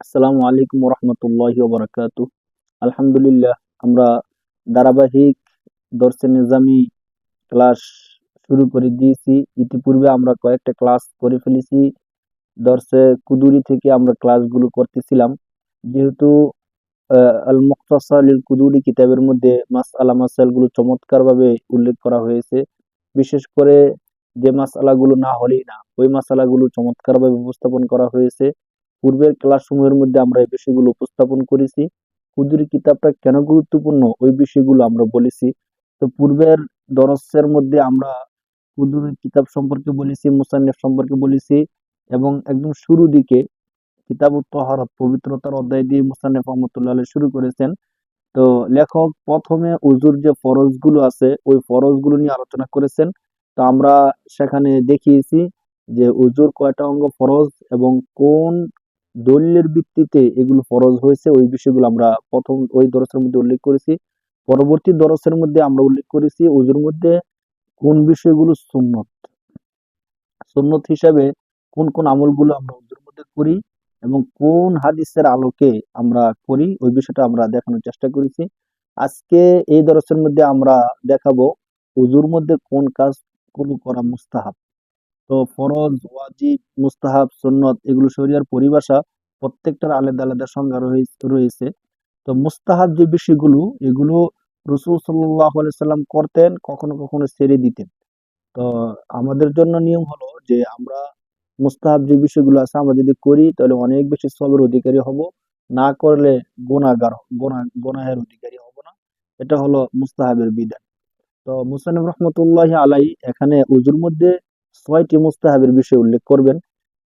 আসসালামু আলাইকুম রহমতুল্লাহি ওয়া আলহামদুলিল্লাহ, আমরা ধারাবাহিক দর্সে নিজামি ক্লাস শুরু করে দিয়েছি। ইতিপূর্বে আমরা কয়েকটা ক্লাস করে ফেলেছি। দর্সে কুদুরি থেকে আমরা ক্লাসগুলো করতেছিলাম। যেহেতু আল মুখতাসার লিল কুদুরি কিতাবের মধ্যে মাসআলা মাসাইলগুলো চমৎকারভাবে উল্লেখ করা হয়েছে। বিশেষ করে যে মাসআলাগুলো না হলেই না, ওই মাসআলাগুলো চমৎকারভাবে উপস্থাপন করা হয়েছে। পূর্বের ক্লাসসমূহের মধ্যে আমরা এই বিষয়গুলো উপস্থাপন করেছি। কুদুরি কিতাবটা কেন গুরুত্বপূর্ণ ওই বিষয়গুলো আমরা বলেছি। তো পূর্বের দরসের মধ্যে আমরা কুদুরি কিতাব সম্পর্কে বলেছি, মুসান্নিফ সম্পর্কে বলেছি, এবং একদম শুরু দিকে কিতাবুত তাহারাত পবিত্রতার অধ্যায় দিয়ে মুসান্নিফ রহমাতুল্লাহ আলাইহি শুরু করেছেন। তো লেখক প্রথমে উজুর যে ফরজগুলো আছে ওই ফরজগুলো নিয়ে আলোচনা করেছেন। তো আমরা সেখানে দেখিয়েছি যে উজুর কয়টা অঙ্গ ফরজ এবং কোন দলিলের ভিত্তিতে এগুলো ফরজ হয়েছে, ওই বিষয়গুলো আমরা প্রথম ওই দরসের মধ্যে উল্লেখ করেছি। পরবর্তী দরসের মধ্যে আমরা উল্লেখ করেছি উজুর মধ্যে কোন বিষয়গুলো সুন্নত, সুন্নত হিসাবে কোন কোন আমলগুলো আমরা উজুর মধ্যে করি এবং কোন হাদিসের আলোকে আমরা করি, ওই বিষয়টা আমরা দেখানোর চেষ্টা করেছি। আজকে এই দরসের মধ্যে আমরা দেখাবো উজুর মধ্যে কোন কাজগুলো করা মুস্তাহাব। তো ফরজ, ওয়াজিব, মুস্তাহাব, সুন্নত এগুলো শরিয়ার পরিভাষা, প্রত্যেকটার আলাদা আলাদা সংজ্ঞা রয়েছে। তো মুস্তাহাব যে বিষয়গুলো এগুলো রাসূল সাল্লাল্লাহু আলাইহি সাল্লাম করতেন, কখনো কখনো ছেড়ে দিতেন। তো আমাদের জন্য নিয়ম হলো যে আমরা মুস্তাহাব যে বিষয়গুলো আছে আমরা যদি করি তাহলে অনেক বেশি সওয়াবের অধিকারী হব, না করলে গুনাহের অধিকারী হব না। এটা হলো মুস্তাহাবের বিধান। তো মুসান্নিফ রহমতুল্লাহি আলাইহি এখানে উজুর মধ্যে ৬টি মুস্তাহাবের বিষয় উল্লেখ করবেন।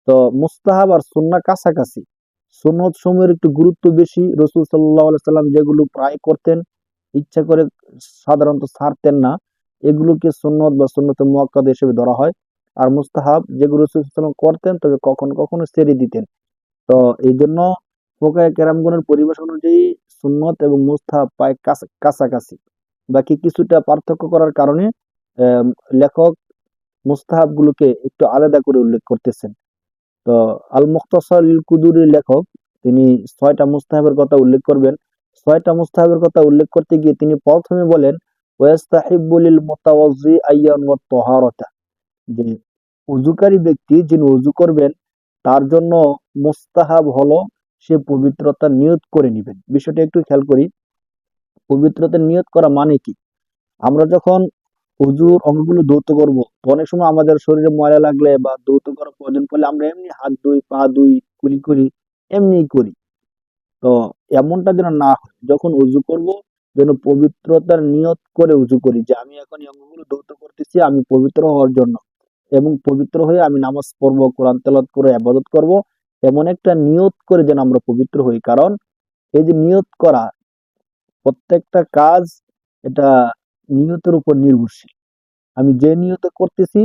তো মুস্তাহাব আর সুন্নাহ কাছাকাছি, সুন্নত সমূহের একটু গুরুত্ব বেশি। রাসূল সাল্লাল্লাহু আলাইহি সাল্লাম যেগুলো প্রায় করতেন, ইচ্ছা করে সাধারণত ছাড়তেন না, এগুলোকে সুন্নত বা সুন্নতে মুআক্কাদা হিসেবে ধরা হয়। আর মুস্তাহাব যেগুলো রাসূল সাল্লাল্লাহু আলাইহি ওয়াসাল্লাম করতেন তবে কখনো কখনো ছেড়ে দিতেন। তো এই জন্য ফুকায়ে কেরামগণের পরিভাষা অনুযায়ী সুন্নত এবং মুস্তাহাব প্রায় কাছাকাছি। বাকি কিছুটা পার্থক্য করার কারণে আহ, লেখক মুস্তাহাব গুলোকে একটু আলাদা করে উল্লেখ করতেছেন। তো আল মুখতাসার লিল কুদুরির লেখক তিনি ৬টা মুস্তাহাবের কথা উল্লেখ করবেন। ৬টা মুস্তাহাবের কথা উল্লেখ করতে গিয়ে তিনি প্রথমে বলেন ওয়াস্তাহিব্বু লিল মুতাওয়াজ্জি আইয়ান ওয়াত তাহারাতা, যে উযুকারী ব্যক্তি যিনি উযু করবেন তার জন্য মুস্তাহাব হলো সে পবিত্রতার নিয়ত করে নেবেন। বিষয়টা একটু খেয়াল করি, পবিত্রতার নিয়ত করা মানে কি? আমরা যখন অজুর অঙ্গগুলো ধৌত করব, তো অনেক সময় আমাদের শরীরে ময়লা লাগলে বা ধৌত করার প্রয়োজন পড়লে আমরা এমনি হাত ধুই, পা ধুই, কুলি করি, এমনিই করি। তো এমনটা যেন না হয়, যখন উজু করব যেন পবিত্রতার নিয়ত করে উজু করি, যে আমি এখন এই অঙ্গগুলো ধৌত করতেছি আমি পবিত্র হওয়ার জন্য, এবং পবিত্র হয়ে আমি নামাজ পড়বো, কোরআন তেলাওয়াত করে ইবাদত করব, এমন একটা নিয়ত করে যেন আমরা পবিত্র হই। কারণ এই যে নিয়ত করা, প্রত্যেকটা কাজ এটা নিয়তের উপর নির্ভরশীল। আমি যে নিয়তে করতেছি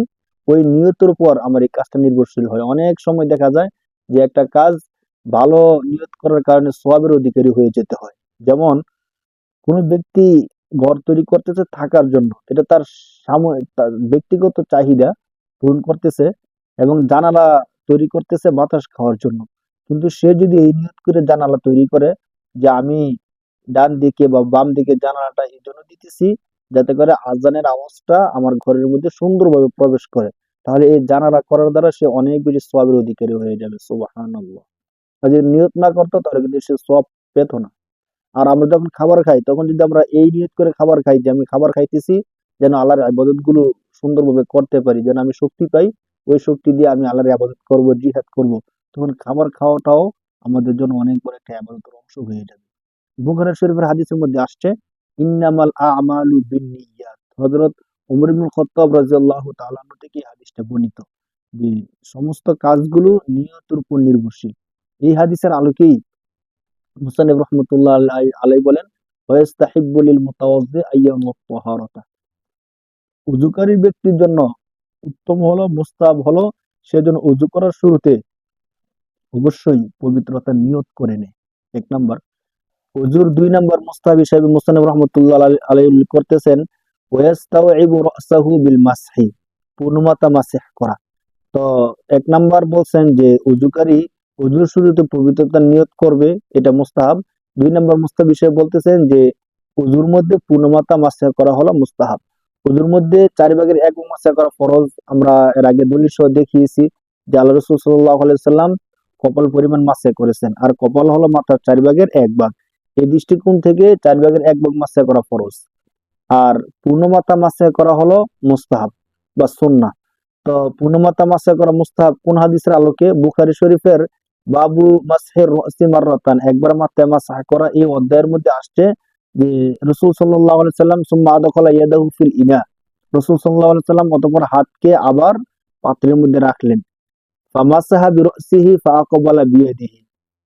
ওই নিয়তের উপর আমার এই কাজটা নির্ভরশীল হয়। অনেক সময় দেখা যায় যে একটা কাজ ভালো নিয়ত করার কারণে সওয়াবের অধিকারী হয়ে যেতে হয়। যেমন কোনো ব্যক্তি ঘর তৈরি করতেছে থাকার জন্য, এটা তার তার ব্যক্তিগত চাহিদা পূরণ করতেছে, এবং জানালা তৈরি করতেছে বাতাস খাওয়ার জন্য। কিন্তু সে যদি এই নিয়ত করে জানালা তৈরি করে যে আমি ডান দিকে বা বাম দিকে জানালাটা এই জন্য দিতেছি যাতে করে আজানের আওয়াজটা আমার ঘরের মধ্যে সুন্দরভাবে প্রবেশ করে, তাহলে এই জানালা করার দ্বারা সে অনেক বেশি সওয়াবের অধিকারী হয়ে যাবে। সুবহানাল্লাহ। আর যদি নিয়ত না করতো তাহলে কিন্তু সে সওয়াব পেত না। আর আমরা যখন খাবার খাই তখন যদি আমরা এই নিয়ত করে খাবার খাই যে আমি খাবার খাইতেছি যেন আল্লাহর ইবাদত গুলো সুন্দরভাবে করতে পারি, যেন আমি শক্তি পাই, ওই শক্তি দিয়ে আমি আল্লাহর ইবাদত করব, জিহাদ করব, তখন খাবার খাওয়াটাও আমাদের জন্য অনেক বড় একটা ইবাদতের অংশ হয়ে যাবে। বুখারী শরীফের হাদিসের মধ্যে আসছে ইন্নামাল আমালু বিন্নিয়াত, হযরত ওমর ইবনে খাত্তাব রাদিয়াল্লাহু তাআলা আনহু থেকে এই হাদিসটা বর্ণিত যে সমস্ত কাজগুলো নিয়তের উপর নির্ভরশীল। এই হাদিসের আলোকেই মুসান্নিফ রহমতুল্লাহ আলাই বলেন ওয়াস্তাহিব্বু লিল মুতাওয়াজ্জি আইয়ামুত তাহারাতা, উযুকারী ব্যক্তির জন্য উত্তম হলো, মুস্তাহাব হলো সে যেন উযু করার শুরুতে অবশ্যই পবিত্রতার নিয়ত করে নেয়। এক নাম্বার। হুজুর ২ নাম্বার মুস্তাহাব হিসেবে মুসান্নিফ রাহমাতুল্লাহ আলাইহি উল্লেখ করতেছেন ওয়াস্তাওইবু রাসাহু বিল মাসহি, পূর্ণ মাথা মাসিহ করা। তো ১ নাম্বার বলছেন যে উযুকারী ওযুর শুরুতে পবিত্রতার নিয়ত করবে, এটা মুস্তাহাব। 2 নম্বর মুস্তাহাব বিষয়ে বলতেছেন যে ওযুর মধ্যে পূর্ণমাত্রা মাসা করা হলো মুস্তাহাব। ওযুর মধ্যে 4 ভাগের 1 ভাগ মাসা করা ফরজ। আমরা এর আগে দলিল সহ দেখিয়েছি যে আল্লাহ রাসূল সাল্লাল্লাহু আলাইহি ওয়াসাল্লাম কপাল পরিমাণ মাসা করেছেন, আর কপাল হলো মাথার 4 ভাগের 1 ভাগ। এই দৃষ্টিকোণ থেকে 4 ভাগের 1 ভাগ মাসা করা ফরজ, আর পূর্ণমাত্রা মাসা করা হলো মুস্তাহাব বা সুন্নাহ। তো পূর্ণমাত্রা মাসা করা মুস্তাহাব কোন হাদিসের আলোকে? বুখারী শরীফের বাবু মাসহির রাসি মাররাতান, একবার মাথায় মাসাহ করা, এই অধ্যায়ের মধ্যে আসছে যে রাসূল সাল্লাল্লাহু আলাইহি সাল্লাম সুম্মা আদখালা ইয়াদাহু ফিল ইনা, রাসূল সাল্লাল্লাহু আলাইহি সাল্লাম অতঃপর হাতকে আবার পাত্রের মধ্যে রাখলেন। ফামাসাহা বিরাসিহি ফাআকবালা বিয়াদিহি,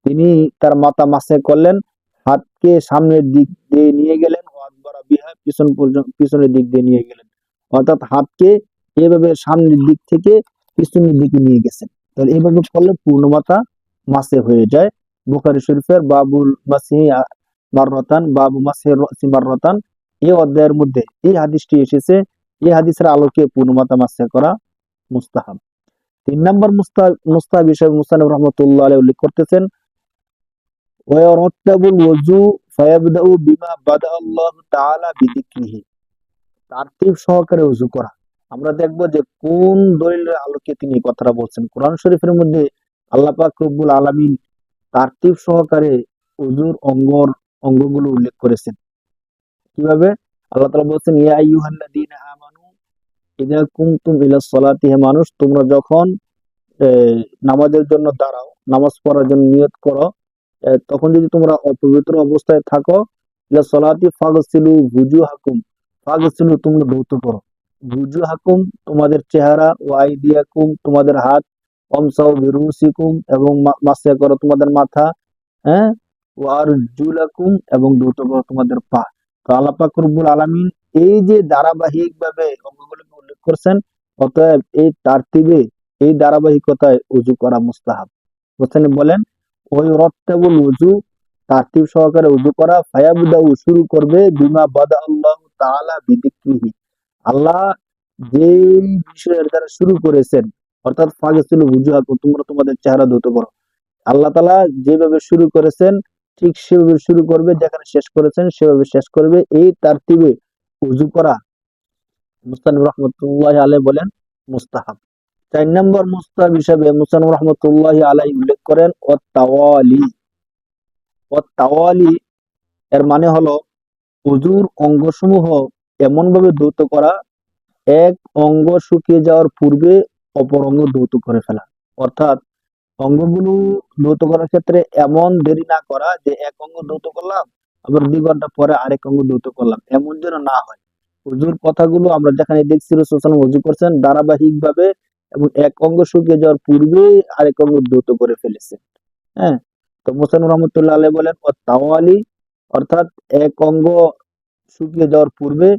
তিনি তার মাথা মাসাহ করলেন, হাতকে সামনের দিক দিয়ে নিয়ে গেলেন, ও আদবারা বিহা, পিছনের দিক দিয়ে নিয়ে গেলেন, অর্থাৎ হাতকে এভাবে সামনের দিক থেকে পিছনের দিকে নিয়ে গেছেন। তাহলে এইভাবে করলে পূর্ণমাত্রা মাসে হয়ে যায়। বুখারী শরীফের বাবুল মাসিহি মাররাতান, বাবু মাসহির রাসি মাররাতান, এই অধ্যায়ের মধ্যে এই হাদিসটি এসেছে। এই হাদিসের আলোকে পূর্ণমাত্রা মাসে করা মুস্তাহাব। 3 নম্বর মুস্তাহাব হিসেবে মুসান্নিফ রাহমাতুল্লাহ আলাইহি উল্লেখ করতেছেন ওয়ারাত্তাবুল ওযু ফায়াবদাউ বিমা বাদা আল্লাহু তাআলা বিযিকরিহি, তারতিব সহকারে ওযু করা। আমরা দেখব যে কোন দলিলের আলোকে তিনি এই কথাটা বলছেন। কোরআন শরীফের মধ্যে আল্লাহ পাক রব্বুল আলামিন তারতিব সহকারে ওযুর অঙ্গগুলো উল্লেখ করেছেন। কিভাবে? আল্লাহ তাআলা বলছেন ইয়া আইয়ুহাল্লাযীনা আমানু ইযা কুমতুম ইলাস সালাতি, হে মানুষ তোমরা যখন নামাজের জন্য দাঁড়াও, নামাজ পড়ার জন্য নিয়ত করো, তখন যদি তোমরা অপবিত্র অবস্থায় থাকো, ইলা সলাতি ফাগসিলু বুজুহাকুম, ফাগসিলু তোমরা ধৌত করো, বুজুহাকুম তোমাদের চেহারা, ওয়া আইদিয়াকুম তোমাদের হাত, ওয়ামসাউ বিরুসিকুম এবং মাসা করো তোমাদের মাথা, হ্যাঁ, ওয়া আরজুলাকুম এবং ধৌত করো তোমাদের পা। তো আল্লাহ পাক রব্বুল আলামিন এই যে ধারাবাহিকভাবে অঙ্গগুলোকে উল্লেখ করছেন, অতএব এই তারতিবে, এই ধারাবাহিকতায় ওযু করা মুস্তাহাব। হোসেন বলেন ওই রত্তাবুল ওযু, তারতিব সহকারে ওযু করা, ফায়াবদাউ শুরু করবে, বিমা বাদা আল্লাহু তাআলা বিযিকরিহি, আল্লাহ যে বিষয়ের দ্বারা শুরু করেছেন, অর্থাৎ ফাগসিলু বুজুহাকুম তোমরা তোমাদের চেহারা ধৌত করো। আল্লাহ তাআলা যেভাবে শুরু করেছেন ঠিক সেভাবে শুরু করবে, যেখানে শেষ করেছেন সেভাবে শেষ করবে। এই তারতিবে ওযু করা মুস্তানিফ রাহমাতুল্লাহি আলাইহি বলেন মুস্তাহাব। 4 নম্বর মুস্তাহাব হিসেবে মুসান্নিফ রাহমাতুল্লাহি আলাইহি উল্লেখ করেন ওয়াত-তাওয়ালি। ওয়াত-তাওয়ালি এর মানে হলো ওযুর অঙ্গসমূহ এমন ভাবে ধৌত করা, এক অঙ্গ শুকিয়ে যাওয়ার পূর্বে অপর অঙ্গ ধৌত করে ফেলা। অর্থাৎ অঙ্গগুলো ধৌত করার ক্ষেত্রে এমন দেরি না করা যে এক অঙ্গ ধৌত করলাম আবার 2 ঘন্টা পরে আরেক অঙ্গ ধৌত করলাম, এমন যেন না হয়। ওযুর কথাগুলো আমরা যেখানে দেখছি রাসূল সাল্লাল্লাহু আলাইহি ওয়াসাল্লাম ওযু করছেন ধারাবাহিকভাবে এবং এক অঙ্গ শুকিয়ে যাওয়ার পূর্বেই আরেক অঙ্গ ধৌত করে ফেলেছে। হ্যাঁ, তো মুসান্নিফ রাহমাতুল্লাহ আলাইহি বলেন ওয়াত-তাওয়ালি, অর্থাৎ এক অঙ্গ শুকিয়ে যাওয়ার পূর্বে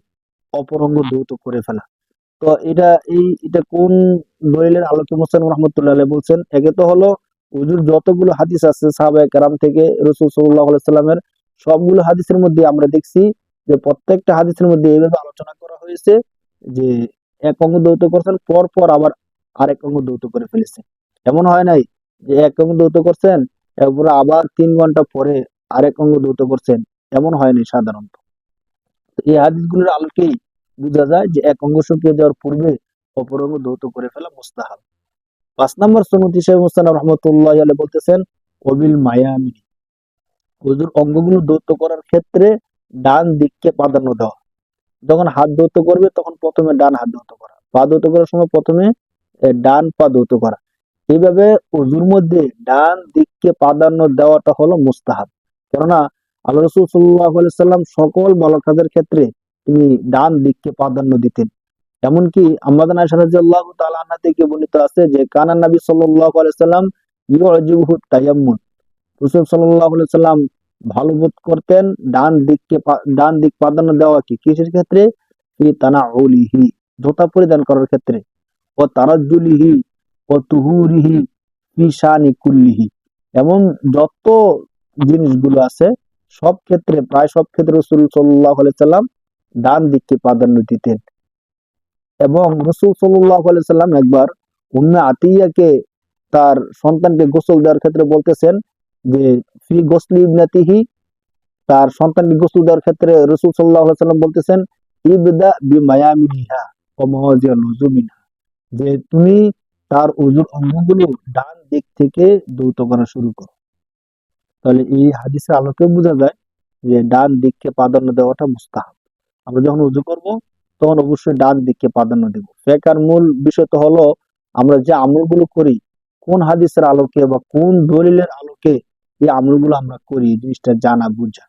অপর অঙ্গ ধৌত করে ফেলা। তো এটা কোন দলিলের আলোকে মুসান্নিফ রাহমাতুল্লাহ আলাইহি বলছেন? একে তো হলো ওযুর যতগুলো হাদিস আছে সাহাবায়ে কেরাম থেকে রাসূল সাল্লাল্লাহু আলাইহি সাল্লামের, সবগুলো হাদিসের মধ্যে আমরা দেখছি যে প্রত্যেকটা হাদিসের মধ্যে এইভাবে আলোচনা করা হয়েছে যে এক অঙ্গ ধৌত করছেন, পর আবার আরেক অঙ্গ ধৌত করে ফেলেছে। এমন হয় নাই যে এক অঙ্গ ধৌত করছেন এরপরে আবার 3 ঘন্টা পরে আরেক অঙ্গ ধৌত করছেন, এমন হয়নি সাধারণত। তো এই হাদিসগুলোর আলোকেই বোঝা যায় যে এক অঙ্গ শুকিয়ে যাওয়ার পূর্বে অপর অঙ্গ ধৌত করে ফেলা মুস্তাহাব। 5 নম্বর সুন্নত হিসেবে মুসান্নিফ রাহমাতুল্লাহি আলাইহি বলতেছেন ওয়াবিল মায়ামিন, ওযুর অঙ্গগুলো ধৌত করার ক্ষেত্রে ডান দিককে প্রাধান্য দেওয়া। যখন হাত ধৌত করবে তখন প্রথমে ডান হাত ধৌত করা, পা ধৌত করার সময় প্রথমে ডান পা ধৌত করা। এইভাবে ওযুর মধ্যে ডান দিককে প্রাধান্য দেওয়াটা হলো মুস্তাহাব। কেননা আল্লাহ রাসূল সাল্লাল্লাহু আলাইহি সাল্লাম সকল ভালো কাজের ক্ষেত্রে তিনি ডান দিককে প্রাধান্য দিতেন। এমনকি আম্মা জান আয়েশা রাদিয়াল্লাহু তাআলা আনহা থেকে বর্ণিত আছে যে কানা নবী সাল্লাল্লাহু আলাইহি সাল্লাম ইউজিবুহু তায়াম্মুন, রাসূল সাল্লাল্লাহু আলাইহি সাল্লাম ভালো বোধ করতেন ডান দিক প্রাধান্য দেওয়া। কি কিসের ক্ষেত্রে? ফি তানাউলিহি, জুতা পরিধান করার ক্ষেত্রে, ও তারাজ্জুলিহি ও তুহুরিহি ফি শানি কুল্লিহি, এমন যত জিনিসগুলো আছে সব ক্ষেত্রে, প্রায় সব ক্ষেত্রে রাসূল সাল্লাল্লাহু আলাইহি সাল্লাম ডান দিককে প্রাধান্য দিতেন। এবং রাসূল সাল্লাল্লাহু আলাইহি সাল্লাম একবার উম্মে আতিয়াকে তার সন্তানকে গোসল দেওয়ার ক্ষেত্রে বলতেছেন যে ফি গোসলি ইবনাতিহি, তার সন্তানকে গোসল দেওয়ার ক্ষেত্রে রাসূল সাল্লাল্লাহু আলাইহি ওয়াসাল্লাম বলতেছেন ইবদা বিমায়ামিনিহা ওয়া মাওয়াজিআল ওযু মিনহা, যে তুমি তার ওযুর অঙ্গগুলো ডান দিক থেকে ধৌত করা শুরু করো। তাহলে এই হাদিসের আলোকে বোঝা যায় যে ডান দিককে প্রাধান্য দেওয়াটা মুস্তাহাব। আমরা যখন ওযু করব তখন অবশ্যই ডান দিককে প্রাধান্য দেব। ফিকহের মূল বিষয় তো হলো আমরা যে আমলগুলো করি কোন হাদিসের আলোকে বা কোন দলিলের আলোকে এই আমলগুলো আমরা করি, এই জিনিসটা জানা বুঝা।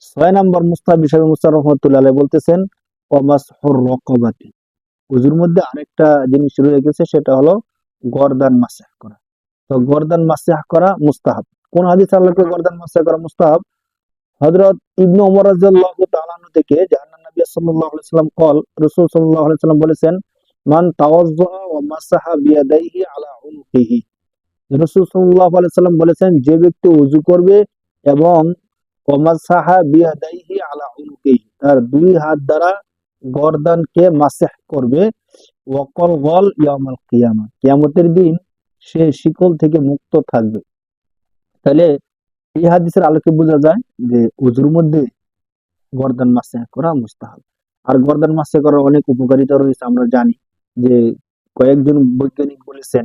৬ নম্বর মুস্তাহাব হিসেবে মুস্তাহাব রহমাতুল্লাহ আলাইহি বলতেছেন ওয়ামাসহুর রাকাবাতি, ওযুর মধ্যে আরেকটা জিনিস রয়ে গেছে, সেটা হলো গর্দান মাসহ করা। তো গর্দান মাসহ করা মুস্তাহাব। কোন হাদিসের আলোকে গর্দান মাসহ করা মুস্তাহাব? হযরত ইবনে ওমর রাদিয়াল্লাহু তাআলা আনহু থেকে যে আন্না নবী সাল্লাল্লাহু আলাইহি ওয়াসাল্লাম রাসূল সাল্লাল্লাহু আলাইহি ওয়াসাল্লাম বলেছেন মান তাওয়াজ্জা ওয়া মাসাহা বিয়াদাইহি আলা উনুকিহি, রাসূল সাল্লাল্লাহু আলাইহি ওয়াসাল্লাম বলেছেন যে ব্যক্তি ওযু করবে এবং ওয়া মাসাহা বিয়াদাইহি আলা উনুকিহি, তার দুই হাত দ্বারা গর্দানকে মাসহ করবে, ওয়াকাল গল ইয়াউমাল কিয়ামা, কিয়ামতের দিন সে শিকল থেকে মুক্ত থাকবে। তাহলে এই হাদিসের আলোকে বোঝা যায় যে ওযুর মধ্যে গর্দান মাসহ করা মুস্তাহাব। আর গর্দান মাসহ করার অনেক উপকারিতা রয়েছে, আমরা জানি যে কয়েকজন বৈজ্ঞানিক বলেছেন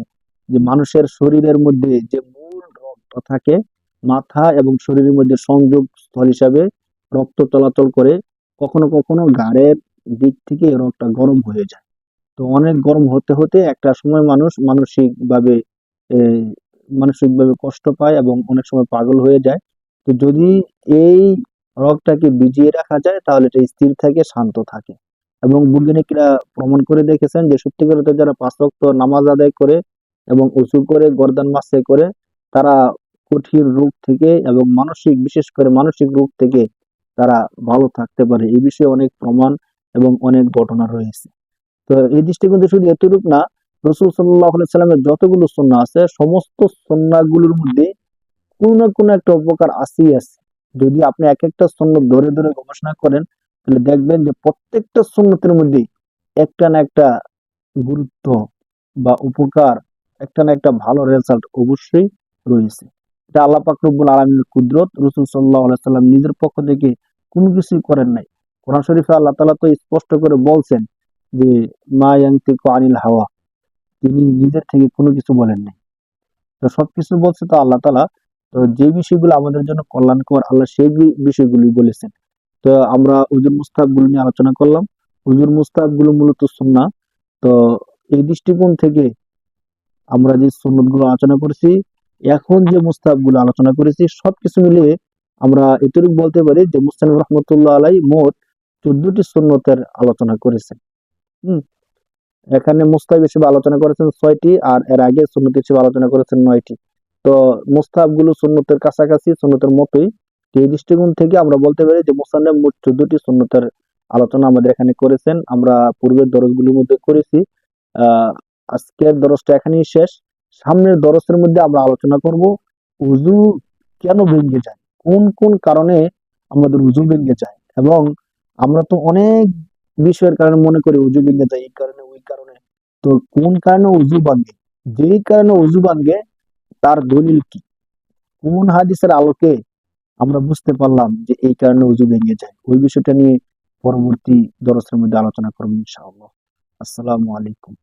যে মানুষের শরীরের মধ্যে যে মূল রগটা থাকে, মাথা এবং শরীরের মধ্যে সংযোগ স্থল হিসাবে রক্ত চলাচল করে, কখনো কখনো ঘাড়ের দিক থেকে এই রগটা গরম হয়ে যায়। তো অনেক গরম হতে হতে একটা সময় মানুষ মানসিকভাবে কষ্ট পায় এবং অনেক সময় পাগল হয়ে যায়। তো যদি এই রগটাকে ভিজিয়ে রাখা যায় তাহলে এটা স্থির থাকে, শান্ত থাকে। এবং বৈজ্ঞানিকরা প্রমাণ করে দেখেছেন যে সত্যিকার অর্থে যারা ৫ ওয়াক্ত নামাজ আদায় করে এবং উযু করে গর্দান মাসহ করে তারা কঠিন রোগ থেকে এবং বিশেষ করে মানসিক রোগ থেকে তারা ভালো থাকতে পারে। এই বিষয়ে অনেক প্রমাণ এবং অনেক ঘটনা রয়েছে। তো এই দৃষ্টিকোণ থেকে শুধু এতটুকু না, রাসূল সাল্লাল্লাহু আলাইহি সাল্লামের যতগুলো সুন্নাহ আছে সমস্ত সুন্নাহগুলোর মধ্যে কোনো না কোনো একটা উপকার আছেই আছে। যদি আপনি এক একটা সুন্নত ধরে ধরে গবেষণা করেন তাহলে দেখবেন যে প্রত্যেকটা সুন্নতের মধ্যে একটা না একটা গুরুত্ব বা উপকার, একটা না একটা ভালো রেজাল্ট অবশ্যই রয়েছে। এটা আল্লাহ পাক রব্বুল আলামিনের কুদরত। রাসূল সাল্লাল্লাহু আলাইহি সাল্লাম নিজের পক্ষ থেকে কোনো কিছুই করেন নাই। কোরআন শরীফে আল্লাহ তাআলা তো স্পষ্ট করে বলছেন যে মা ইয়ানতিকু আনিল হাওয়া, তিনি নিজের থেকে কোনো কিছু বলেন নাই। তো সবকিছু বলছে তো আল্লাহ তাআলা। তো যে বিষয়গুলো আমাদের জন্য কল্যাণকর আল্লাহ সেই বিষয়গুলি বলেছেন। তো আমরা উজুর মুস্তাহাব গুলো নিয়ে আলোচনা করলাম। উজুর মুস্তাহাব গুলো মূলত সুন্নাহ। তো এই দৃষ্টিকোণ থেকে আমরা যে সুন্নত গুলো আলোচনা করেছি, এখন যে মুস্তাহাব গুলো আলোচনা করেছি, সবকিছু মিলিয়ে আমরা এতটুকু বলতে পারি যে মুসতানিফ রহমতুল্লাহ আলাইহি মোট 14টি সুন্নতের আলোচনা করেছেন। হুম, এখানে মুস্তাহাব হিসেবে আলোচনা করেছেন 6টি, আর এর আগে সুন্নত হিসেবে আলোচনা করেছেন 9টি। তো মুস্তাহাব গুলো সুন্নতের কাছাকাছি, সুন্নতের মতোই। তো এই দৃষ্টিকোণ থেকে আমরা বলতে পারি যে মুসান্নফ মোট 14টি সুন্নতের আলোচনা আমাদের এখানে করেছেন। আমরা পূর্বের দরজগুলোর মধ্যে করেছি। আজকের দরজটা এখানেই শেষ। সামনের দরজের মধ্যে আমরা আলোচনা করব উযু কেন ভেঙে যায়, কোন কোন কারণে আমাদের উযু ভেঙে যায়, এবং আমরা তো অনেক বিষয়ের কারণে মনে করি উযু ভেঙে যায়, এই কারণে ওই কারণে। তো কোন কারণে উযু ভাঙে, যেই কারণে উযু ভাঙে তার দলিল কি, কোন হাদিসের আলোকে আমরা বুঝতে পারলাম যে এই কারণে উযু ভেঙে যায়, ওই বিষয়টা নিয়ে পরবর্তী দরসের মধ্যে আলোচনা করবো ইনশাআল্লাহ। আসসালামু আলাইকুম।